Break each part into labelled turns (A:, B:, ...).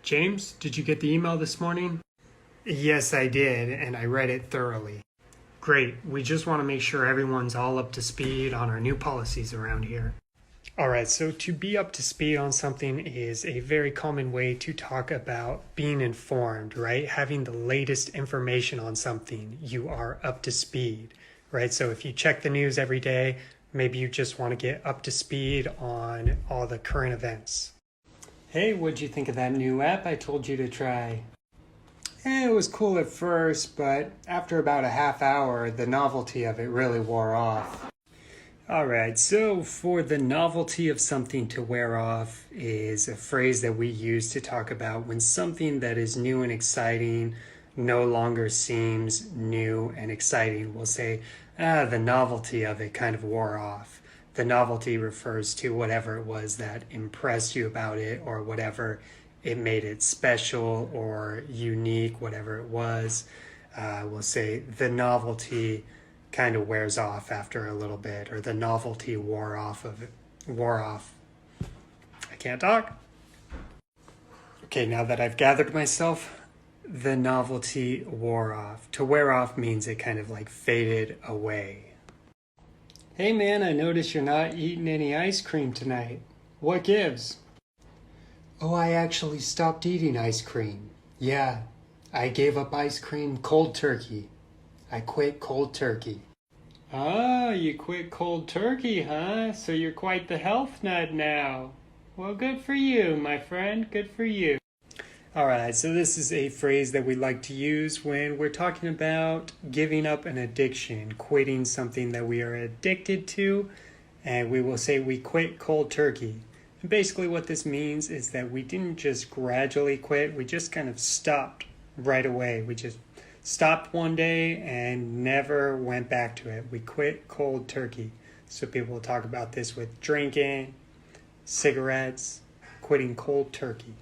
A: James, did you get the email this morning? Yes, I did, and I read it thoroughly. Great. We just want to make sure everyone's all up to speed on our new policies around here. All right, so to be up to speed on something is a very common way to talk about being informed, right? Having the latest information on something, you are up to speed, right? So if you check the news every day, maybe you just want to get up to speed on all the current events. Hey, what'd you think of that new app I told you to try? It was cool at first, but after about a half hour, the novelty of it really wore off. Alright, so for the novelty of something to wear off is a phrase that we use to talk about when something that is new and exciting no longer seems new and exciting. We'll say, the novelty of it kind of wore off. The novelty refers to whatever it was that impressed you about it or whatever it made it special or unique, whatever it was. We'll say the novelty kind of wears off after a little bit, or the novelty wore off. I can't talk. Okay, now that I've gathered myself, the novelty wore off. To wear off means it kind of like faded away. Hey man, I noticed you're not eating any ice cream tonight. What gives? Oh, I actually stopped eating ice cream. Yeah, I gave up ice cream cold turkey. I quit cold turkey. Ah, you quit cold turkey, huh? So you're quite the health nut now. Well, good for you, my friend. Good for you. All right, so this is a phrase that we like to use when we're talking about giving up an addiction, quitting something that we are addicted to, and we will say we quit cold turkey. And basically what this means is that we didn't just gradually quit, we just kind of stopped right away. We just stopped one day and never went back to it. We quit cold turkey. So people will talk about this with drinking, cigarettes, quitting cold turkey.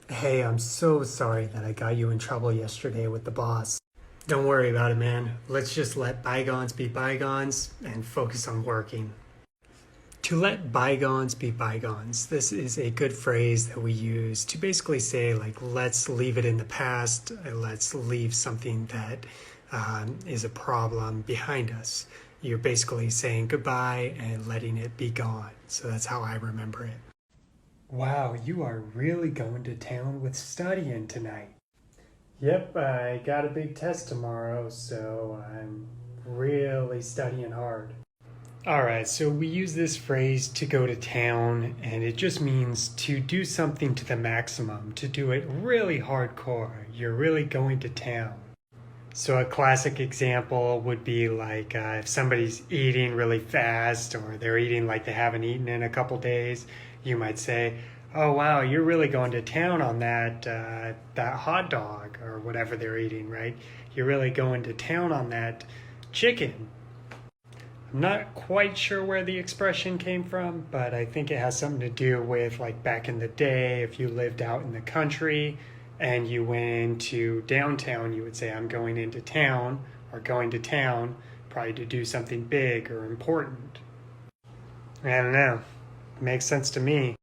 A: Hey, I'm so sorry that I got you in trouble yesterday with the boss. Don't worry about it, man. Let's just let bygones be bygones and focus on working. To let bygones be bygones, this is a good phrase that we use to basically say, like, let's leave it in the past, let's leave something that is a problem behind us. You're basically saying goodbye and letting it be gone. So that's how I remember it. Wow, you are really going to town with studying tonight. Yep, I got a big test tomorrow, so I'm really studying hard. All right, so we use this phrase to go to town, and it just means to do something to the maximum, to do it really hardcore. You're really going to town. So a classic example would be like if somebody's eating really fast or they're eating like they haven't eaten in a couple days, you might say, oh wow, you're really going to town on that hot dog or whatever they're eating, right? You're really going to town on that chicken. I'm not quite sure where the expression came from, but I think it has something to do with like back in the day, if you lived out in the country and you went into downtown, you would say, I'm going into town or going to town, probably to do something big or important. I don't know. It makes sense to me.